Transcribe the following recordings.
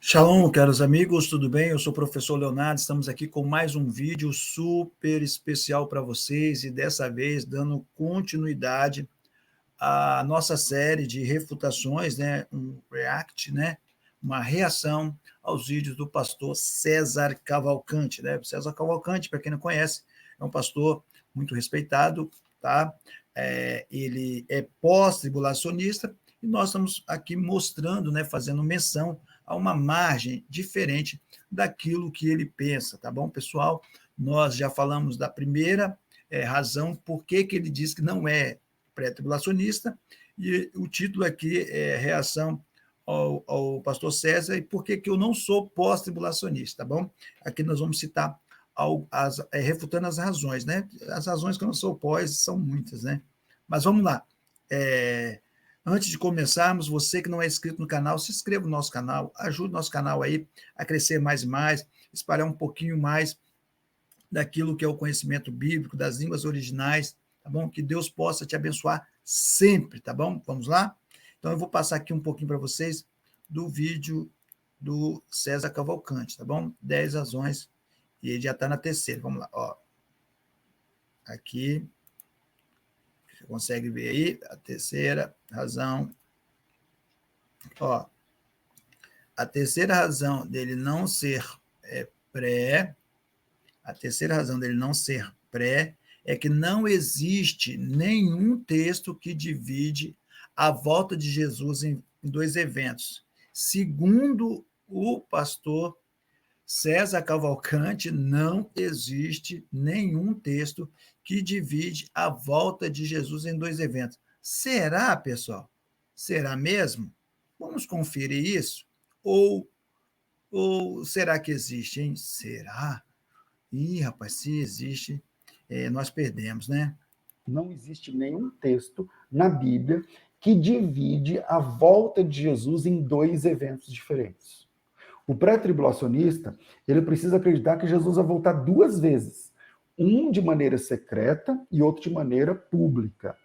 Shalom, caros amigos, tudo bem? Eu sou o professor Leonardo, estamos aqui com mais um vídeo super especial para vocês e dessa vez dando continuidade à nossa série de refutações, né? Um react, né? Uma reação aos vídeos do pastor César Cavalcante, né? César Cavalcante, para quem não conhece, é um pastor muito respeitado, tá? Ele é pós-tribulacionista e nós estamos aqui mostrando, né? Fazendo menção a uma margem diferente daquilo que ele pensa, tá bom, pessoal? Nós já falamos da primeira razão por que ele diz que não é pré-tribulacionista, e o título aqui é Reação ao pastor César e por que eu não sou pós-tribulacionista, tá bom? Aqui nós vamos citar refutando as razões, né? As razões que eu não sou pós são muitas, né? Mas vamos lá. Antes de começarmos, você que não é inscrito no canal, se inscreva no nosso canal, ajude o nosso canal aí a crescer mais e mais, espalhar um pouquinho mais daquilo que é o conhecimento bíblico, das línguas originais, tá bom? Que Deus possa te abençoar sempre, tá bom? Vamos lá? Então, eu vou passar aqui um pouquinho para vocês do vídeo do César Cavalcante, tá bom? 10 razões, e ele já está na terceira. Vamos lá, ó. Aqui, você consegue ver aí, a terceira razão. Ó, a terceira razão dele não ser pré, a terceira razão dele não ser pré é que não existe nenhum texto que divide a volta de Jesus em dois eventos. Segundo o pastor César Cavalcante, não existe nenhum texto que divide a volta de Jesus em dois eventos. Será, pessoal? Será mesmo? Vamos conferir isso? Ou será que existe, hein? Será? Ih, rapaz, se existe, nós perdemos, né? Não existe nenhum texto na Bíblia que divide a volta de Jesus em dois eventos diferentes. O pré-tribulacionista, ele precisa acreditar que Jesus vai voltar duas vezes, um de maneira secreta e outro de maneira pública.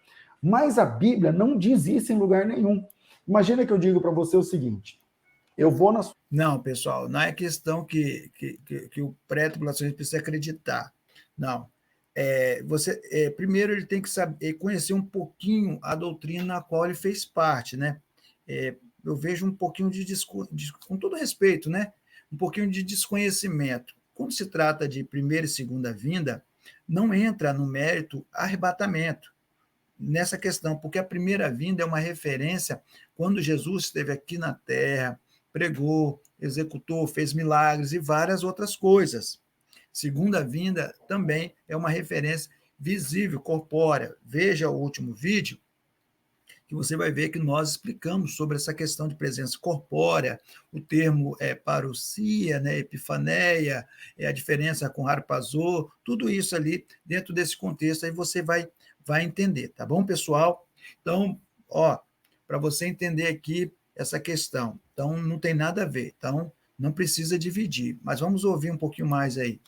Mas a Bíblia não diz isso em lugar nenhum. Imagina que eu digo para você o seguinte, eu vou na... Não, pessoal, não é questão que o pré-tribulacionista precisa acreditar. Não. Primeiro ele tem que saber, conhecer um pouquinho a doutrina na qual ele fez parte, né? Eu vejo um pouquinho com todo respeito, né? Um pouquinho de desconhecimento. Quando se trata de primeira e segunda vinda, não entra no mérito arrebatamento nessa questão, porque a primeira vinda é uma referência quando Jesus esteve aqui na Terra, pregou, executou, fez milagres e várias outras coisas. Segunda vinda também é uma referência visível, corpórea. Veja o último vídeo, que você vai ver que nós explicamos sobre essa questão de presença corpórea, o termo parousia, né, epifaneia, a diferença com harpazô, tudo isso ali dentro desse contexto, aí você vai entender, tá bom, pessoal? Então, ó, para você entender aqui essa questão, então não tem nada a ver, então não precisa dividir, mas vamos ouvir um pouquinho mais aí.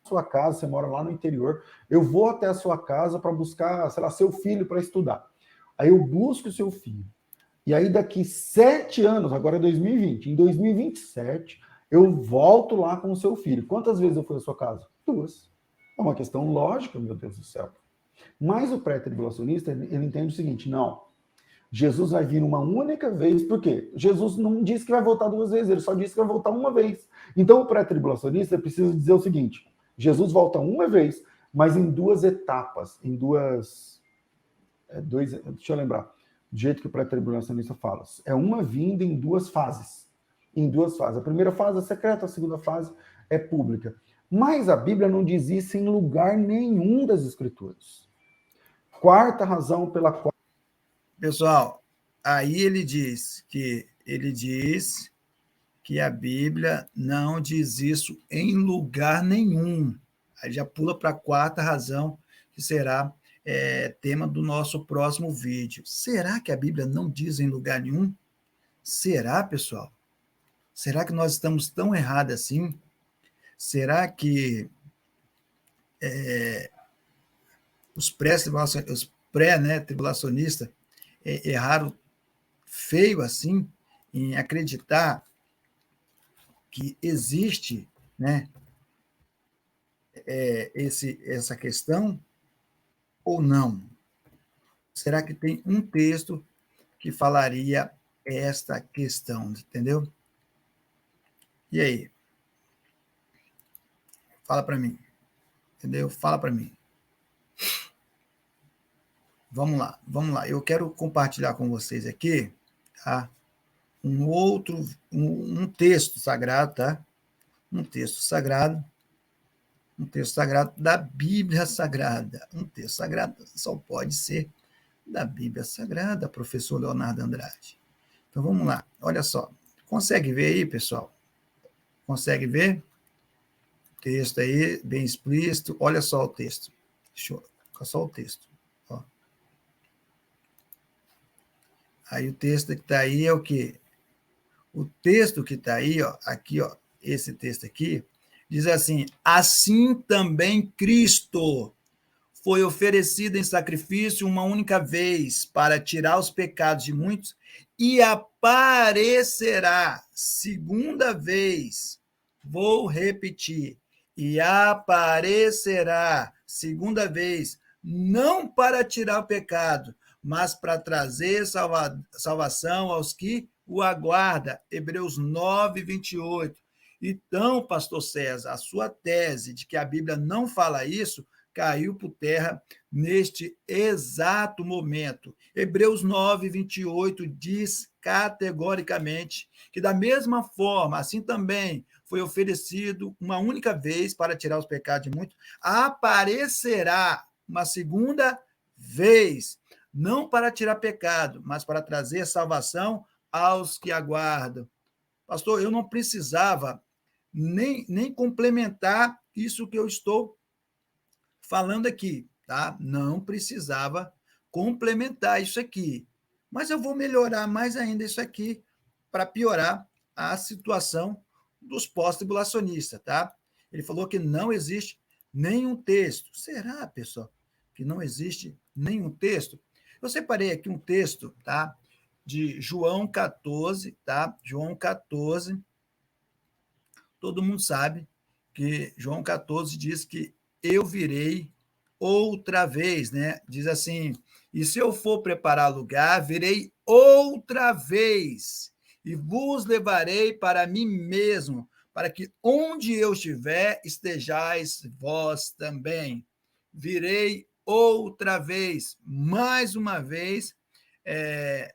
Sua casa, você mora lá no interior, eu vou até a sua casa para buscar, sei lá, seu filho para estudar. Aí eu busco o seu filho. E aí daqui 7 anos, agora é 2020, em 2027, eu volto lá com o seu filho. Quantas vezes eu fui à sua casa? 2. É uma questão lógica, meu Deus do céu. Mas o pré-tribulacionista, ele entende o seguinte, não, Jesus vai vir uma única vez, por quê? Jesus não disse que vai voltar 2 vezes, ele só disse que vai voltar uma vez. Então o pré-tribulacionista precisa dizer o seguinte, Jesus volta uma vez, mas em 2 etapas, em deixa eu lembrar, do jeito que o pré-tribulacionista fala, é uma vinda em 2 fases. Em 2 fases. A primeira fase é secreta, a segunda fase é pública. Mas a Bíblia não diz isso em lugar nenhum das Escrituras. Quarta razão pela qual... Pessoal, aí ele diz que a Bíblia não diz isso em lugar nenhum. Aí já pula para a quarta razão, que será tema do nosso próximo vídeo. Será que a Bíblia não diz em lugar nenhum? Será, pessoal? Será que nós estamos tão errados assim? Será que os pré-tribulacionistas erraram feio assim em acreditar que existe, né, essa questão ou não? Será que tem um texto que falaria esta questão, entendeu? E aí? Fala para mim, entendeu? Fala para mim. Vamos lá, vamos lá. Eu quero compartilhar com vocês aqui, tá? Um texto sagrado, tá? Um texto sagrado da Bíblia Sagrada. Um texto sagrado só pode ser da Bíblia Sagrada, professor Leonardo Andrade. Então vamos lá, olha só. Consegue ver aí, pessoal? Consegue ver? O texto aí, bem explícito. Olha só o texto. Deixa eu colocar só o texto. Ó. Aí o texto que está aí é o quê? O texto que está aí, ó, aqui, ó, esse texto aqui, diz assim: assim também Cristo foi oferecido em sacrifício uma única vez para tirar os pecados de muitos e aparecerá segunda vez. Vou repetir. E aparecerá segunda vez, não para tirar o pecado, mas para trazer salvação aos que o aguardam. Hebreus 9, 28. Então, pastor César, a sua tese de que a Bíblia não fala isso caiu por terra neste exato momento. Hebreus 9, 28 diz categoricamente que, da mesma forma, assim também foi oferecido uma única vez para tirar os pecados de muitos, aparecerá uma segunda vez, não para tirar pecado, mas para trazer salvação aos que aguardam. Pastor, eu não precisava nem complementar isso que eu estou falando aqui, tá? Não precisava complementar isso aqui. Mas eu vou melhorar mais ainda isso aqui para piorar a situação dos pós-tribulacionistas, tá? Ele falou que não existe nenhum texto. Será, pessoal, que não existe nenhum texto? Eu separei aqui um texto, tá? De João 14, tá? João 14. Todo mundo sabe que João 14 diz que eu virei outra vez, né? Diz assim: e se eu for preparar lugar, virei outra vez e vos levarei para mim mesmo, para que onde eu estiver, estejais vós também. Virei outra vez, mais uma vez,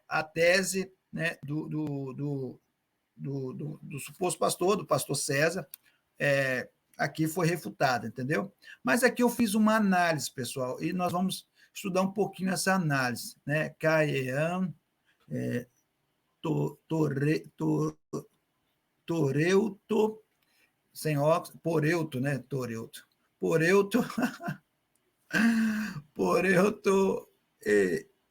a tese, né, do suposto pastor, do pastor César, aqui foi refutada, entendeu? Mas aqui eu fiz uma análise, pessoal, e nós vamos estudar um pouquinho essa análise, né? Caean, Toreuto, sem óculos, Poreuto, né? Poreuto, Poreuto,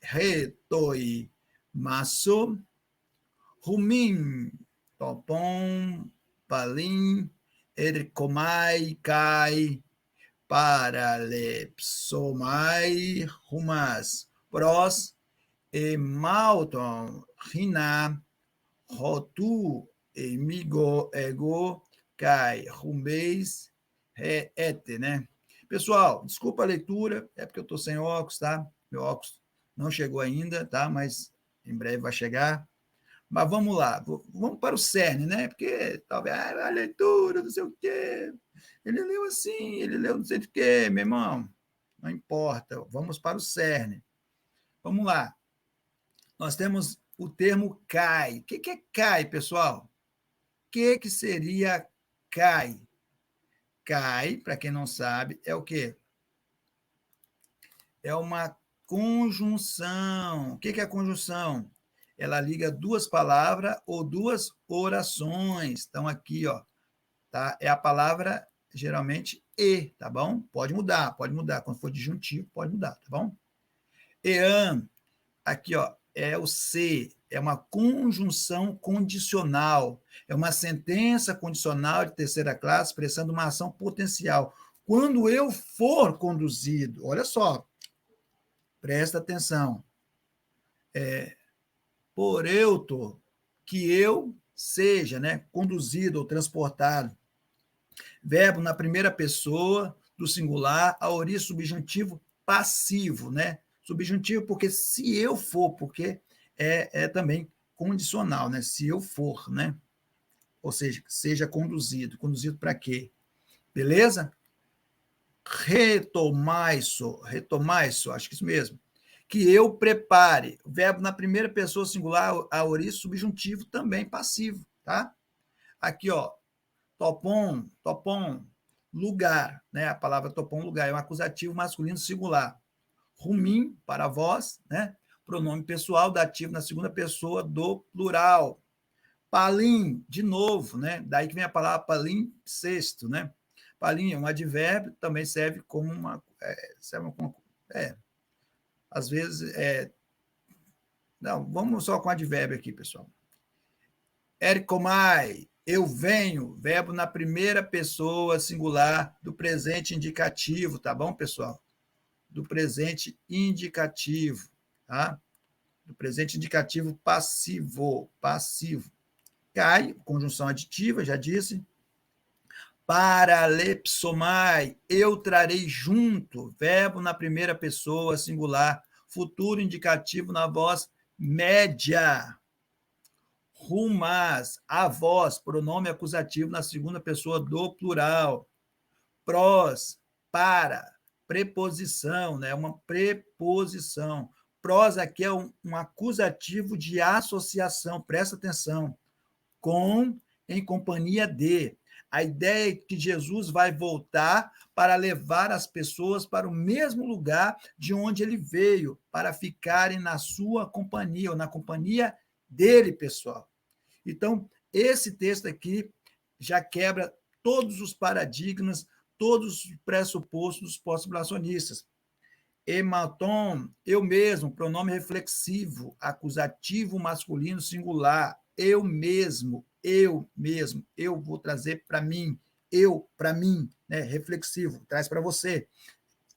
Retoi, Masso, Rumim, Topom, Palim, Ercomai, Kai, Paralepsomai, Rumas, Pros, e Malton, Rina, Rotu, Emigo, Ego, Kai, Rumeis, Ete, né? Pessoal, desculpa a leitura, é porque eu estou sem óculos, tá? Meu óculos não chegou ainda, tá? Mas em breve vai chegar. Mas vamos lá, vamos para o cerne, né? Porque talvez a leitura, não sei o quê. Ele leu assim, ele leu não sei o quê, meu irmão. Não importa, vamos para o cerne. Vamos lá. Nós temos o termo cai. O que é cai, pessoal? O que seria cai? Cai, para quem não sabe, é o quê? É uma conjunção. O que é a conjunção? Ela liga duas palavras ou duas orações. Então, aqui, ó, tá? É a palavra, geralmente, e, tá bom? Pode mudar. Quando for disjuntivo, pode mudar, tá bom? Ean, aqui, ó, é o se, é uma conjunção condicional, é uma sentença condicional de terceira classe expressando uma ação potencial. Quando eu for conduzido, olha só, presta atenção, por eu tô, que eu seja, né, conduzido ou transportado. Verbo na primeira pessoa do singular, aorista subjuntivo passivo, né? Subjuntivo porque se eu for, porque é também condicional, né? Se eu for, né? Ou seja, seja conduzido. Conduzido para quê? Beleza? Retomaiso, acho que isso mesmo. Que eu prepare. O verbo na primeira pessoa singular, aorista subjuntivo também passivo, tá? Aqui, ó, topon, lugar, né? A palavra topon, lugar, é um acusativo masculino singular. Rumim, para vós, né? Pronome pessoal, dativo na segunda pessoa do plural. Palim, de novo, né? Daí que vem a palavra palimpsesto, né? Palim é um advérbio, também serve como uma. Às vezes. Não, vamos só com advérbio aqui, pessoal. Ericomai, eu venho, verbo na primeira pessoa singular do presente indicativo, tá bom, pessoal? Do presente indicativo, tá? Do presente indicativo passivo. Cai, conjunção aditiva, já disse. Paralepsomai, eu trarei junto, verbo na primeira pessoa singular, futuro indicativo na voz média. Rumas, a voz, pronome acusativo na segunda pessoa do plural. Prós, para, preposição, né? Uma preposição. Prós aqui é um acusativo de associação, presta atenção. Com, em companhia de. A ideia é que Jesus vai voltar para levar as pessoas para o mesmo lugar de onde ele veio, para ficarem na sua companhia, ou na companhia dele, pessoal. Então, esse texto aqui já quebra todos os paradigmas, todos os pressupostos dos pós-tribulacionistas. Hematon, eu mesmo, pronome reflexivo, acusativo masculino singular, eu mesmo, eu vou trazer para mim, para mim, né? Reflexivo, traz para você.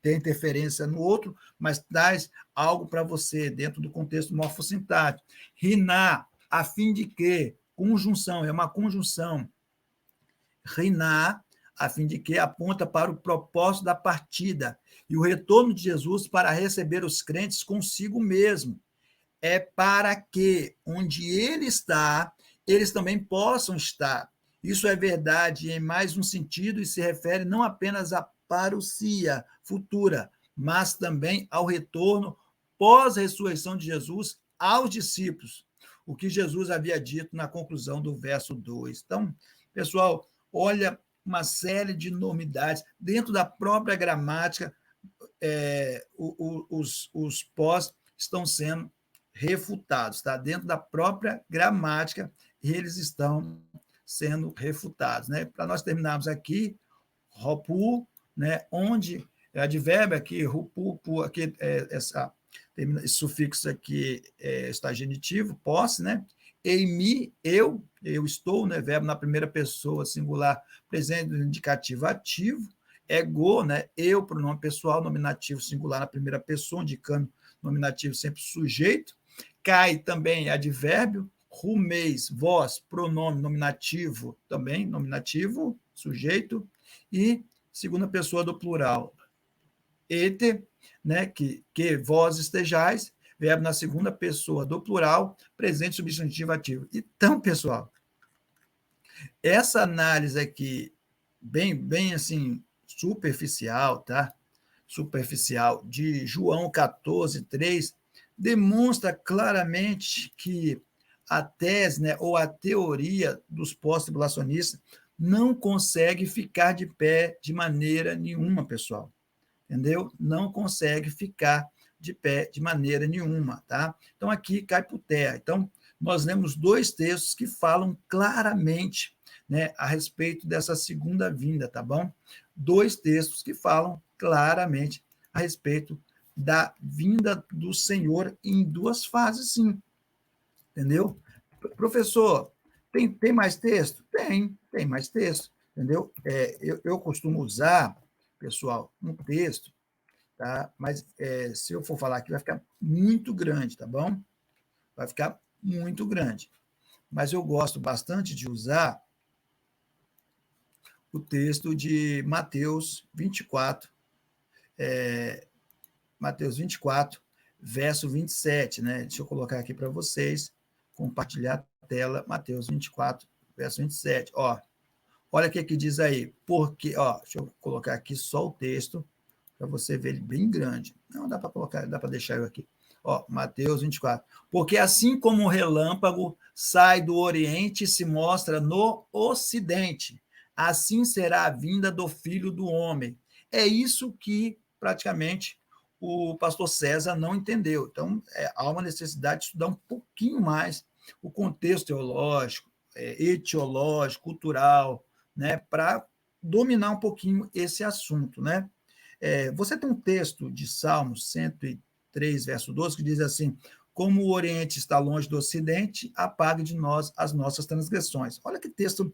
Tem interferência no outro, mas traz algo para você, dentro do contexto morfossintático. Riná, a fim de que? Conjunção, é uma conjunção. Riná, a fim de que aponta para o propósito da partida e o retorno de Jesus para receber os crentes consigo mesmo. É para que, onde ele está, eles também possam estar. Isso é verdade em mais um sentido e se refere não apenas à parousia futura, mas também ao retorno pós-ressurreição de Jesus aos discípulos, o que Jesus havia dito na conclusão do verso 2. Então, pessoal, olha uma série de enormidades dentro da própria gramática, os pós estão sendo refutados, tá? Dentro da própria gramática, eles estão sendo refutados, né? Para nós terminarmos aqui, ropu, né? Onde é advérbio aqui, rupu, aqui esse sufixo aqui está genitivo, posse, né? Eimi, eu estou, né? Verbo na primeira pessoa singular, presente no indicativo ativo. Ego, né? Eu, pronome pessoal, nominativo singular na primeira pessoa, indicando nominativo sempre sujeito. Cai também advérbio. Rumeis, vós, pronome nominativo também, nominativo, sujeito. E segunda pessoa do plural. Ete, né? Que vós estejais, verbo na segunda pessoa do plural, presente substantivo ativo. Então, pessoal, essa análise aqui, bem assim, superficial, tá? Superficial, de João 14, 3, demonstra claramente que a tese, né, ou a teoria dos pós-tribulacionistas não consegue ficar de pé de maneira nenhuma, pessoal. Entendeu? Não consegue ficar de pé de maneira nenhuma, tá? Então, aqui cai por terra. Então, nós lemos dois textos que falam claramente, né, a respeito dessa segunda vinda, tá bom? Dois textos que falam claramente a respeito da vinda do Senhor em duas fases, sim. Entendeu? Professor, tem mais texto? Tem mais texto, entendeu? Eu costumo usar, pessoal, um texto, tá? Mas se eu for falar aqui, vai ficar muito grande, tá bom? Vai ficar muito grande. mas eu gosto bastante de usar o texto de Mateus 24, Mateus 24, verso 27, né? Deixa eu colocar aqui para vocês, compartilhar a tela, Mateus 24, verso 27. Olha o que diz aí, porque, deixa eu colocar aqui só o texto, para você ver ele bem grande. Não, dá para colocar, dá para deixar eu aqui. Mateus 24. Porque assim como o relâmpago sai do Oriente e se mostra no Ocidente, assim será a vinda do Filho do Homem. É isso que, praticamente, o pastor César não entendeu. Então, há uma necessidade de estudar um pouquinho mais o contexto teológico, etiológico, cultural, né, para dominar um pouquinho esse assunto, né? Você tem um texto de Salmos 103, verso 12, que diz assim: como o Oriente está longe do Ocidente, apague de nós as nossas transgressões. Olha que texto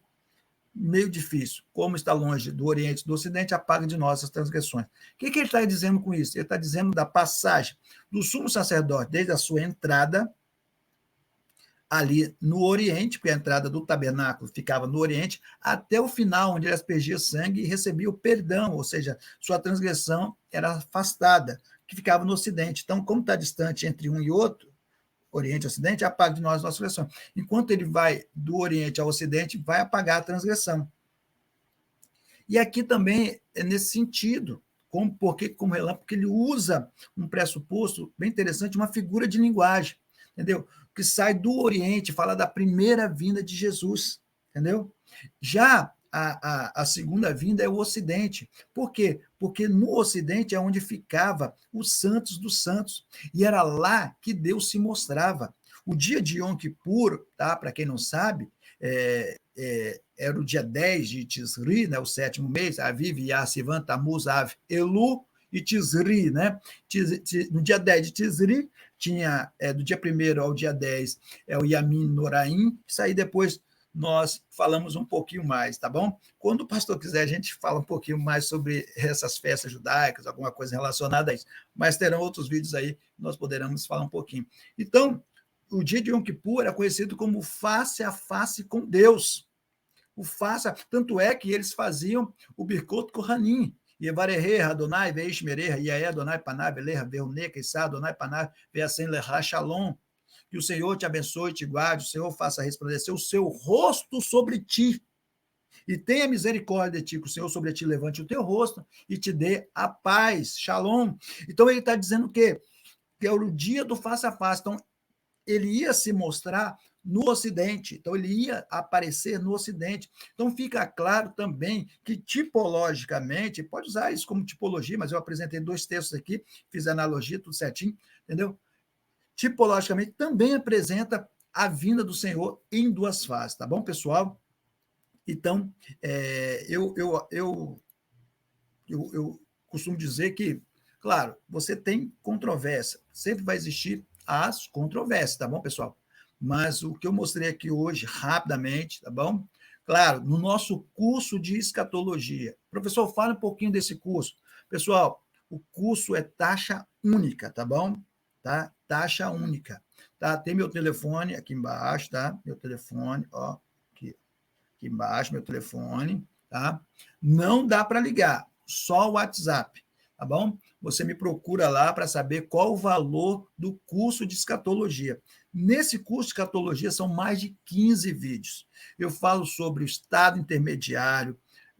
meio difícil. Como está longe do Oriente e do Ocidente, apague de nós as transgressões. O que ele está dizendo com isso? Ele está dizendo da passagem do sumo sacerdote, desde a sua entrada ali no Oriente, porque a entrada do tabernáculo ficava no Oriente, até o final, onde ele aspergia sangue e recebia o perdão, ou seja, sua transgressão era afastada, que ficava no Ocidente. Então, como está distante entre um e outro, Oriente e Ocidente, apaga de nós a nossa transgressão. Enquanto ele vai do Oriente ao Ocidente, vai apagar a transgressão. E aqui também é nesse sentido, como relâmpago, porque ele usa um pressuposto bem interessante, uma figura de linguagem, entendeu? Que sai do Oriente, fala da primeira vinda de Jesus, entendeu? Já a segunda vinda é o Ocidente. Por quê? Porque no Ocidente é onde ficava os santos dos santos, e era lá que Deus se mostrava. O dia de Yom Kippur, tá? Para quem não sabe, era o dia 10 de Tisri, né, o sétimo mês, Aviv, Iyar, Sivan, Tammuz, Av, Elu e Tisri, né? No dia 10 de Tisri, tinha, do dia 1º ao dia 10, o Yamin Noraim, isso aí depois nós falamos um pouquinho mais, tá bom? Quando o pastor quiser, a gente fala um pouquinho mais sobre essas festas judaicas, alguma coisa relacionada a isso, mas terão outros vídeos aí, nós poderemos falar um pouquinho. Então, o dia de Yom Kippur era conhecido como face a face com Deus. Tanto é que eles faziam o Birkot Kohanim, Yevarehe Adonai Veish Mereha, Yaé Adonai Panav, Eleha Veune, Keissá Adonai Panav, Veasen Leha Shalom. Que o Senhor te abençoe e te guarde, o Senhor faça resplandecer o seu rosto sobre ti e tenha misericórdia de ti, que o Senhor sobre ti levante o teu rosto e te dê a paz, Shalom. Então ele está dizendo que é o dia do face a face. Então ele ia se mostrar no Ocidente, então ele ia aparecer no Ocidente. Então fica claro também que tipologicamente, pode usar isso como tipologia, mas eu apresentei 2 textos aqui, fiz analogia, tudo certinho, entendeu? Tipologicamente também apresenta a vinda do Senhor em 2 fases, tá bom, pessoal? Então, eu costumo dizer que, claro, você tem controvérsia, sempre vai existir as controvérsias, tá bom, pessoal? Mas o que eu mostrei aqui hoje, rapidamente, tá bom? Claro, no nosso curso de escatologia. Professor, fala um pouquinho desse curso. Pessoal, o curso é taxa única, tá bom? Tá? Taxa única. Tá? Tem meu telefone aqui embaixo, tá? Meu telefone, aqui embaixo, meu telefone, tá? Não dá para ligar, só o WhatsApp, tá bom? Você me procura lá para saber qual o valor do curso de escatologia. Nesse curso de escatologia são mais de 15 vídeos. Eu falo sobre o estado intermediário,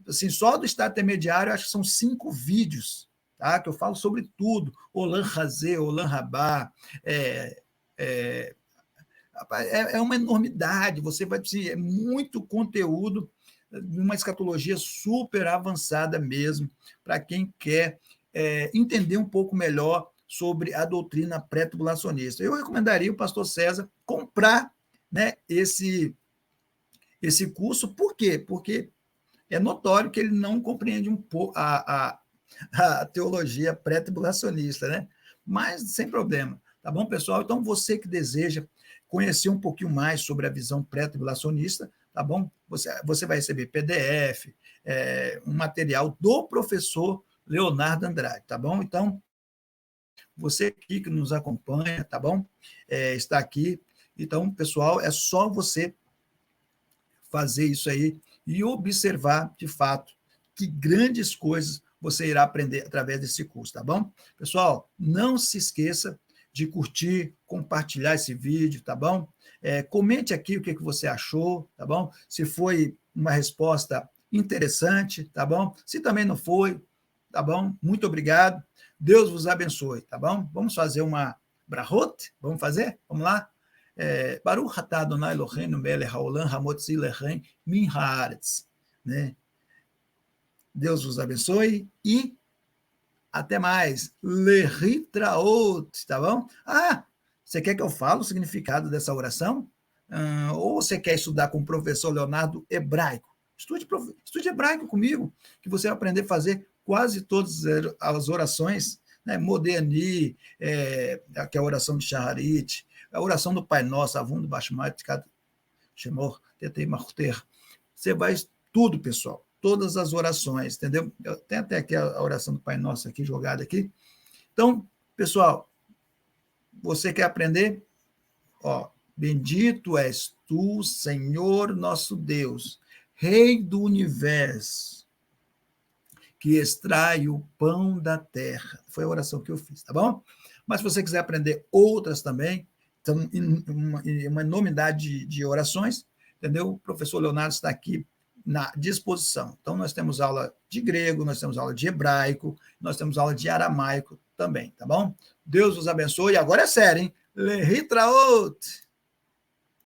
assim, só do estado intermediário, acho que são 5 vídeos, tá? Que eu falo sobre tudo, Olam Hazé, Olam Rabá, é uma enormidade, você vai precisar, é muito conteúdo, uma escatologia super avançada mesmo, para quem quer entender um pouco melhor sobre a doutrina pré-tribulacionista. Eu recomendaria o pastor César comprar, né, esse curso, por quê? Porque é notório que ele não compreende um pouco a teologia pré-tribulacionista, né? Mas sem problema, tá bom, pessoal? Então, você que deseja conhecer um pouquinho mais sobre a visão pré-tribulacionista, tá bom? Você vai receber PDF, um material do professor Leonardo Andrade, tá bom? Então, você aqui que nos acompanha, tá bom? Está aqui. Então, pessoal, é só você fazer isso aí e observar, de fato, que grandes coisas você irá aprender através desse curso, tá bom? Pessoal, não se esqueça de curtir, compartilhar esse vídeo, tá bom? Comente aqui o que você achou, tá bom? Se foi uma resposta interessante, tá bom? Se também não foi, tá bom? Muito obrigado. Deus vos abençoe, tá bom? Vamos fazer uma brahot? Vamos fazer? Vamos lá? Baruch atah Adonai Eloheinu melech haolam hamotzi lechem min haaretz, né? Deus vos abençoe e até mais. Lehitraot, tá bom? Você quer que eu fale o significado dessa oração? Ou você quer estudar com o professor Leonardo hebraico? Estude hebraico comigo, que você vai aprender a fazer quase todas as orações, né? Moderni, que é a oração de Shaharit, a oração do Pai Nosso, Avum do Bashmat, Shemor, Tetei Marter. Você vai tudo, pessoal. Todas as orações, entendeu? Eu tenho até aqui a oração do Pai Nosso aqui, jogada aqui. Então, pessoal, você quer aprender? Bendito és tu, Senhor nosso Deus, Rei do Universo, que extrai o pão da terra. Foi a oração que eu fiz, tá bom? Mas se você quiser aprender outras também, então, uma enormidade de orações, entendeu? O professor Leonardo está aqui na disposição. Então, nós temos aula de grego, nós temos aula de hebraico, nós temos aula de aramaico também, tá bom? Deus os abençoe. E agora é sério, hein? Lehitraot!